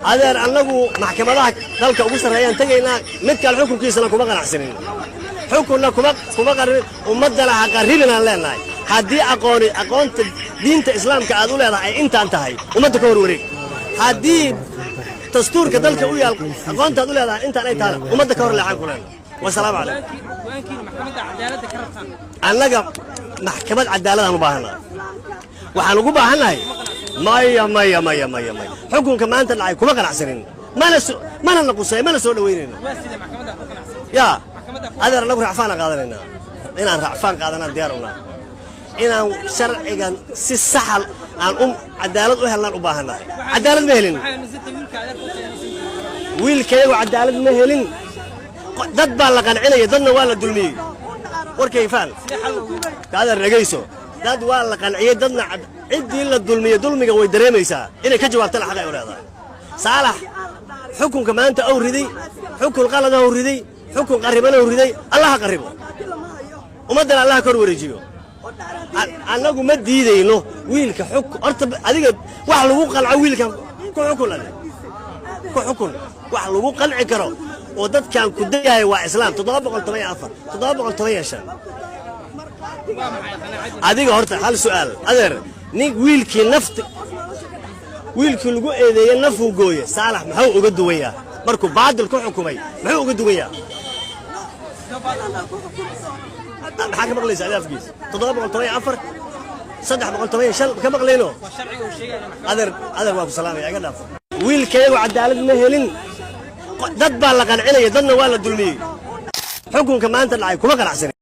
adeer annagu maxkamadaha dalka ugu sareeyaan tagaynaa mid kale xukunkiisana kuma qanacsanin xukunna kuma qarin ummadana ha qarribin aan leenahay haddii aqoonta diinta islaamka aad u leedahay intaan tahay ummadda ka horwareeg haddii dastuurka dalka u yaal aqoonta aad u leedahay intaan ay tahay ummadda ka hor leexan ku leenahay wasalaamu calaykum annaga maxkamad cadaaladaan u baahannahay waxaan ugu baahannahay maya xukunka maanta dhacay kuma qanacsanin mana naqusay mana soo dhaweynayno yaa adeer annagu racfaan qaadanaynaa inaan racfaan qaadanaan diyaar u nahay inaan sharcigan si saxal aan cadaalad u helnaan u baahannahay cadaalad ma helin wiilkayagu cadaalad ma helin dad baa la qancinaya dadna waa la dulmiyey warkay faan adeer dhegayso dad waa la qanciyey dadna ciddii la dulmiyey dulmiga way dareemaysaa inay ka jawaabtana xaq ay u leedahay saalax xukunka maanta ou riday xukun qalada ou riday xukun qarribana ou riday allaha qarribo ummaddana allaha kor wareejiyo annagu ma diidayno wiilka horta adiga wax lagu qalco wiilkan ku xukun wax lagu qalci karo oo dadkan ku dayahay waa islaam 714 adiga horta hal su'aal adeer nin wiilkii lagu eedeeyay nafuu gooye saalax maxuu uga duwayaa markuu baadil ku xukumay maxuu uga duwayaa maxaa ka maqlaysa adaafkiis 714 315 ka maqlayno adeer waa ku salaamay iga dhaaf wiilkayagu cadaalad ma helin dad baa la qancinaya dadna waa la dulmiyey xukunka maanta dhacay kuma qanacsanin